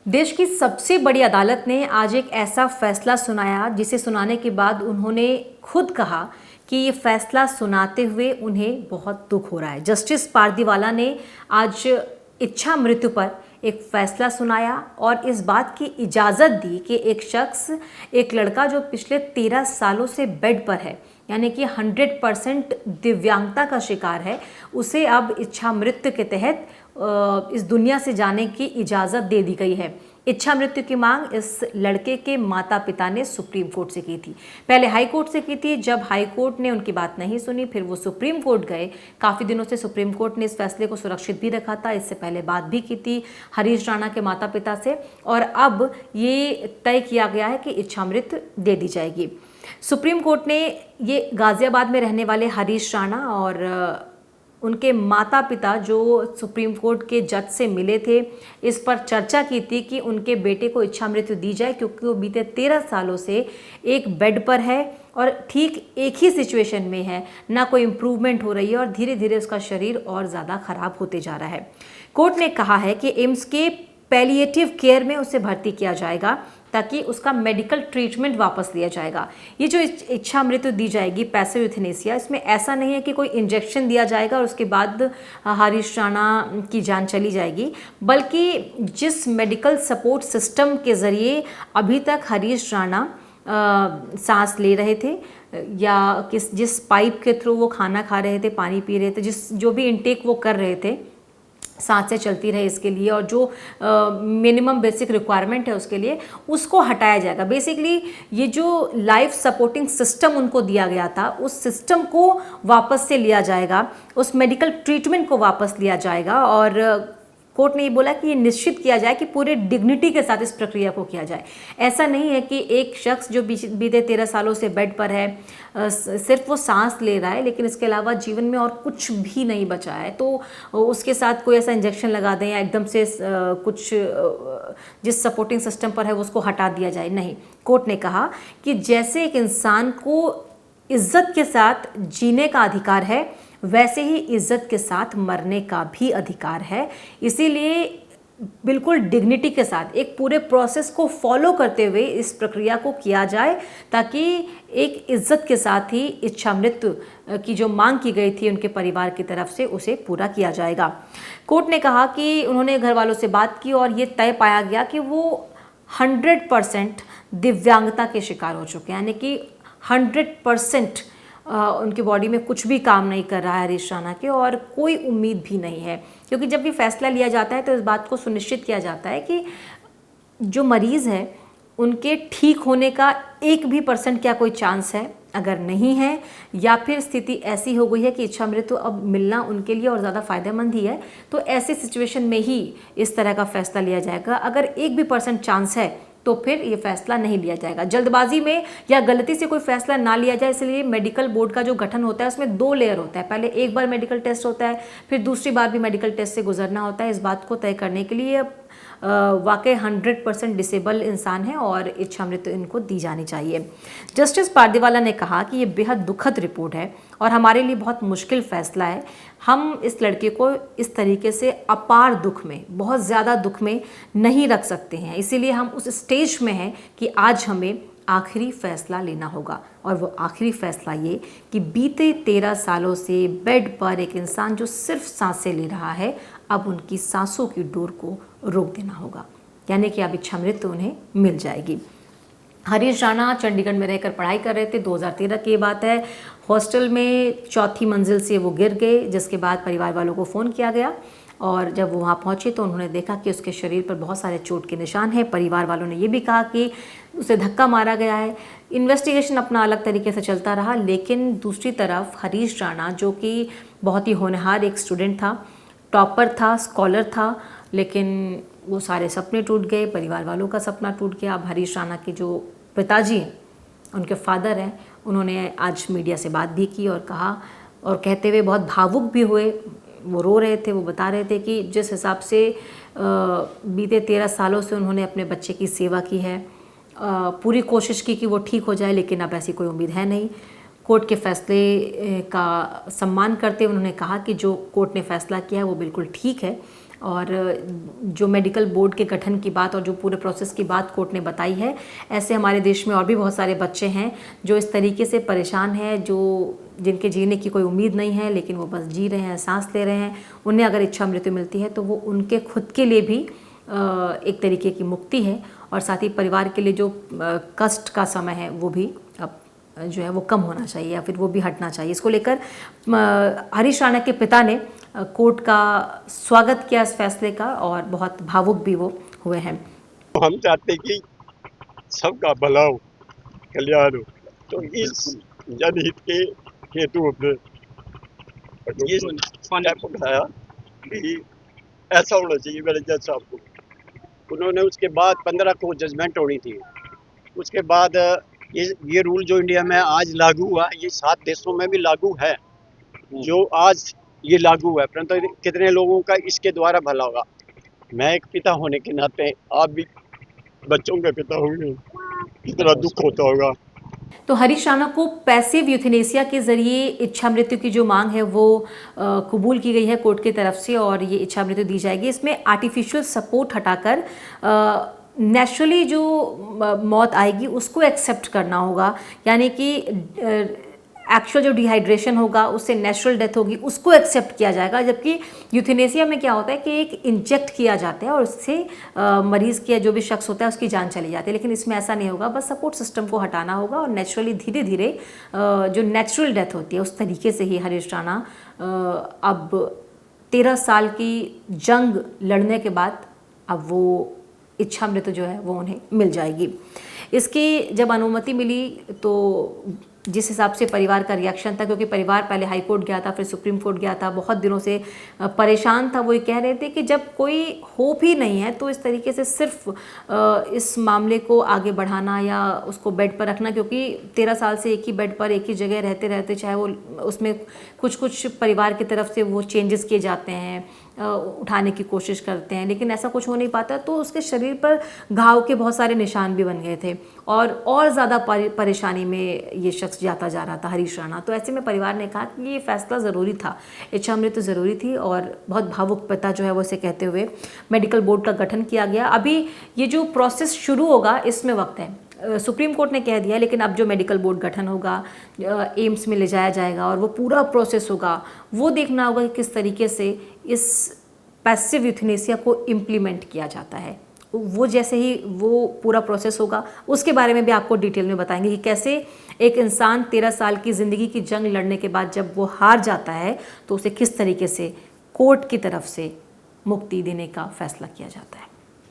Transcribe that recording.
देश की सबसे बड़ी अदालत ने आज एक ऐसा फैसला सुनाया जिसे सुनाने के बाद उन्होंने खुद कहा कि ये फैसला सुनाते हुए उन्हें बहुत दुख हो रहा है। जस्टिस पारदीवाला ने आज इच्छा मृत्यु पर एक फैसला सुनाया और इस बात की इजाज़त दी कि एक शख्स, एक लड़का जो पिछले 13 सालों से बेड पर है, यानी कि 100% दिव्यांगता का शिकार है, उसे अब इच्छा मृत्यु के तहत इस दुनिया से जाने की इजाज़त दे दी गई है। इच्छा मृत्यु की मांग इस लड़के के माता पिता ने सुप्रीम कोर्ट से की थी। पहले हाई कोर्ट से की थी। जब हाई कोर्ट ने उनकी बात नहीं सुनी, फिर वो सुप्रीम कोर्ट गए। काफ़ी दिनों से सुप्रीम कोर्ट ने इस फैसले को सुरक्षित भी रखा था। इससे पहले बात भी की थी हरीश राणा के माता पिता से और अब ये तय किया गया है कि इच्छा मृत्यु दे दी जाएगी। सुप्रीम कोर्ट ने ये गाज़ियाबाद में रहने वाले हरीश राणा और उनके माता पिता जो सुप्रीम कोर्ट के जज से मिले थे, इस पर चर्चा की थी कि उनके बेटे को इच्छा मृत्यु दी जाए, क्योंकि वो बीते 13 सालों से एक बेड पर है और ठीक एक ही सिचुएशन में है, ना कोई इम्प्रूवमेंट हो रही है और धीरे धीरे उसका शरीर और ज़्यादा ख़राब होते जा रहा है। कोर्ट ने कहा है कि एम्स के पैलिएटिव केयर में उसे भर्ती किया जाएगा ताकि उसका मेडिकल ट्रीटमेंट वापस लिया जाएगा। ये जो इच्छा मृत्यु दी जाएगी, पैसिव यूथेनेसिया, इसमें ऐसा नहीं है कि कोई इंजेक्शन दिया जाएगा और उसके बाद हरीश राणा की जान चली जाएगी, बल्कि जिस मेडिकल सपोर्ट सिस्टम के ज़रिए अभी तक हरीश राणा सांस ले रहे थे या जिस पाइप के थ्रू वो खाना खा रहे थे, पानी पी रहे थे, जो भी इनटेक वो कर रहे थे, सांसें चलती रहे इसके लिए, और जो मिनिमम बेसिक रिक्वायरमेंट है उसके लिए, उसको हटाया जाएगा। बेसिकली ये जो लाइफ सपोर्टिंग सिस्टम उनको दिया गया था, उस सिस्टम को वापस से लिया जाएगा, उस मेडिकल ट्रीटमेंट को वापस लिया जाएगा और कोर्ट ने ये बोला कि ये निश्चित किया जाए कि पूरे डिग्निटी के साथ इस प्रक्रिया को किया जाए। ऐसा नहीं है कि एक शख्स जो बीते 13 सालों से बेड पर है, सिर्फ वो सांस ले रहा है, लेकिन इसके अलावा जीवन में और कुछ भी नहीं बचा है, तो उसके साथ कोई ऐसा इंजेक्शन लगा दें या एकदम से कुछ जिस सपोर्टिंग सिस्टम पर है उसको हटा दिया जाए। नहीं, कोर्ट ने कहा कि जैसे एक इंसान को इज्जत के साथ जीने का अधिकार है, वैसे ही इज्जत के साथ मरने का भी अधिकार है। इसीलिए बिल्कुल डिग्निटी के साथ एक पूरे प्रोसेस को फॉलो करते हुए इस प्रक्रिया को किया जाए, ताकि एक इज्जत के साथ ही इच्छा मृत्यु की जो मांग की गई थी उनके परिवार की तरफ से, उसे पूरा किया जाएगा। कोर्ट ने कहा कि उन्होंने घर वालों से बात की और ये तय पाया गया कि वो 100% दिव्यांगता के शिकार हो चुके हैं, यानी कि 100% उनकी बॉडी में कुछ भी काम नहीं कर रहा है हरीश राणा के, और कोई उम्मीद भी नहीं है। क्योंकि जब भी फैसला लिया जाता है तो इस बात को सुनिश्चित किया जाता है कि जो मरीज़ है उनके ठीक होने का 1% क्या कोई चांस है। अगर नहीं है या फिर स्थिति ऐसी हो गई है कि इच्छा मृत्यु अब मिलना उनके लिए और ज़्यादा फ़ायदेमंद ही है, तो ऐसी सिचुएशन में ही इस तरह का फैसला लिया जाएगा। अगर 1% चांस है तो फिर ये फैसला नहीं लिया जाएगा। जल्दबाजी में या गलती से कोई फैसला ना लिया जाए, इसलिए मेडिकल बोर्ड का जो गठन होता है उसमें 2 लेयर होता है। पहले एक बार मेडिकल टेस्ट होता है, फिर दूसरी बार भी मेडिकल टेस्ट से गुजरना होता है। इस बात को तय करने के लिए वाकई 100% डिसेबल इंसान है और इच्छा मृत्यु इनको दी जानी चाहिए। जस्टिस पारदीवाला ने कहा कि ये बेहद दुखद रिपोर्ट है और हमारे लिए बहुत मुश्किल फैसला है। हम इस लड़के को इस तरीके से अपार दुख में, बहुत ज़्यादा दुख में नहीं रख सकते हैं। इसीलिए हम उस स्टेज में हैं कि आज हमें आखिरी फैसला लेना होगा, और वो आखिरी फैसला ये कि बीते 13 सालों से बेड पर एक इंसान जो सिर्फ सांसें ले रहा है, अब उनकी सांसों की डोर को रोक देना होगा, यानी कि अब इच्छा मृत्यु उन्हें मिल जाएगी। हरीश राणा चंडीगढ़ में रहकर पढ़ाई कर रहे थे। 2013 की बात है। हॉस्टल में 4थी मंजिल से वो गिर गए, जिसके बाद परिवार वालों को फ़ोन किया गया और जब वो वहाँ पहुँचे तो उन्होंने देखा कि उसके शरीर पर बहुत सारे चोट के निशान हैं। परिवार वालों ने ये भी कहा कि उसे धक्का मारा गया है। इन्वेस्टिगेशन अपना अलग तरीके से चलता रहा, लेकिन दूसरी तरफ हरीश राणा, जो कि बहुत ही होनहार एक स्टूडेंट था, टॉपर था, स्कॉलर था, लेकिन वो सारे सपने टूट गए, परिवार वालों का सपना टूट गया। अब हरीश राणा के जो पिताजी हैं, उनके फादर हैं, उन्होंने आज मीडिया से बात भी की और कहा, और कहते हुए बहुत भावुक भी हुए। वो रो रहे थे, वो बता रहे थे कि जिस हिसाब से बीते 13 सालों से उन्होंने अपने बच्चे की सेवा की है, पूरी कोशिश की कि वो ठीक हो जाए, लेकिन अब ऐसी कोई उम्मीद है नहीं। कोर्ट के फैसले का सम्मान करते हुए उन्होंने कहा कि जो कोर्ट ने फैसला किया है वो बिल्कुल ठीक है। और जो मेडिकल बोर्ड के गठन की बात और जो पूरे प्रोसेस की बात कोर्ट ने बताई है, ऐसे हमारे देश में और भी बहुत सारे बच्चे हैं जो इस तरीके से परेशान हैं, जो जिनके जीने की कोई उम्मीद नहीं है, लेकिन वो बस जी रहे हैं, सांस ले रहे हैं। उन्हें अगर इच्छा मृत्यु मिलती है तो वो उनके खुद के लिए भी एक तरीके की मुक्ति है, और साथ ही परिवार के लिए जो कष्ट का समय है वो भी अब जो है वो कम होना चाहिए या फिर वो भी हटना चाहिए। इसको लेकर हरीश राणा के पिता ने कोर्ट का स्वागत किया इस फैसले का, और बहुत भावुक भी वो हुए हैं। हम चाहते कि सबका भला हो, कल्याण हो, तो इस जनहित के हेतु हमने ये स्टेप उठाया कि ऐसा होना चाहिए मेरे जज साहब को। उन्होंने उसके बाद 15 को जजमेंट होनी थी। उसके बाद ये रूल जो इंडिया में आज लागू हुआ, ये 7 देशों में भी लागू है। जो आज ये लागू है, परंतु कितने लोगों का इसके द्वारा भला होगा। मैं एक पिता होने के नाते, आप भी बच्चों के पिता होंगे, कितना दुख होता होगा। तो हरीश राणा को पैसिव यूथेनेसिया के जरिए इच्छा मृत्यु की जो मांग है वो कबूल की गई है कोर्ट की तरफ से, और ये इच्छा मृत्यु दी जाएगी। इसमें आर्टिफिशियल सपोर्ट हटाकर नेचुरली जो मौत आएगी उसको एक्सेप्ट करना होगा, यानी कि एक्चुअल जो डिहाइड्रेशन होगा उससे नेचुरल डेथ होगी उसको एक्सेप्ट किया जाएगा। जबकि यूथेनेसिया में क्या होता है कि एक इंजेक्ट किया जाता है और उससे मरीज़ की जो भी शख्स होता है उसकी जान चली जाती है, लेकिन इसमें ऐसा नहीं होगा। बस सपोर्ट सिस्टम को हटाना होगा और नेचुरली धीरे धीरे जो नेचुरल डेथ होती है उस तरीके से ही हरीश राणा अब 13 साल की जंग लड़ने के बाद अब वो इच्छा मृत्यु जो है वो उन्हें मिल जाएगी। इसकी जब अनुमति मिली तो जिस हिसाब से परिवार का रिएक्शन था, क्योंकि परिवार पहले हाई कोर्ट गया था, फिर सुप्रीम कोर्ट गया था, बहुत दिनों से परेशान था। वो ये कह रहे थे कि जब कोई होप ही नहीं है तो इस तरीके से सिर्फ इस मामले को आगे बढ़ाना या उसको बेड पर रखना, क्योंकि 13 साल से एक ही बेड पर एक ही जगह रहते रहते, चाहे वो उसमें कुछ परिवार की तरफ से वो चेंजेस किए जाते हैं, उठाने की कोशिश करते हैं, लेकिन ऐसा कुछ हो नहीं पाता। तो उसके शरीर पर घाव के बहुत सारे निशान भी बन गए थे और ज़्यादा परेशानी में ये शख्स जाता जा रहा था, हरीश राणा। तो ऐसे में परिवार ने कहा कि ये फैसला ज़रूरी था, इच्छा मृत्यु ज़रूरी थी, और बहुत भावुक पिता जो है वो इसे कहते हुए मेडिकल बोर्ड का गठन किया गया। अभी ये जो प्रोसेस शुरू होगा इसमें वक्त है, सुप्रीम कोर्ट ने कह दिया, लेकिन अब जो मेडिकल बोर्ड गठन होगा, एम्स में ले जाया जाएगा और वो पूरा प्रोसेस होगा, वो देखना होगा कि किस तरीके से इस पैसिव यूथेनेसिया को इम्प्लीमेंट किया जाता है। वो जैसे ही वो पूरा प्रोसेस होगा उसके बारे में भी आपको डिटेल में बताएंगे कि कैसे एक इंसान 13 साल की ज़िंदगी की जंग लड़ने के बाद जब वो हार जाता है तो उसे किस तरीके से कोर्ट की तरफ से मुक्ति देने का फैसला किया जाता है।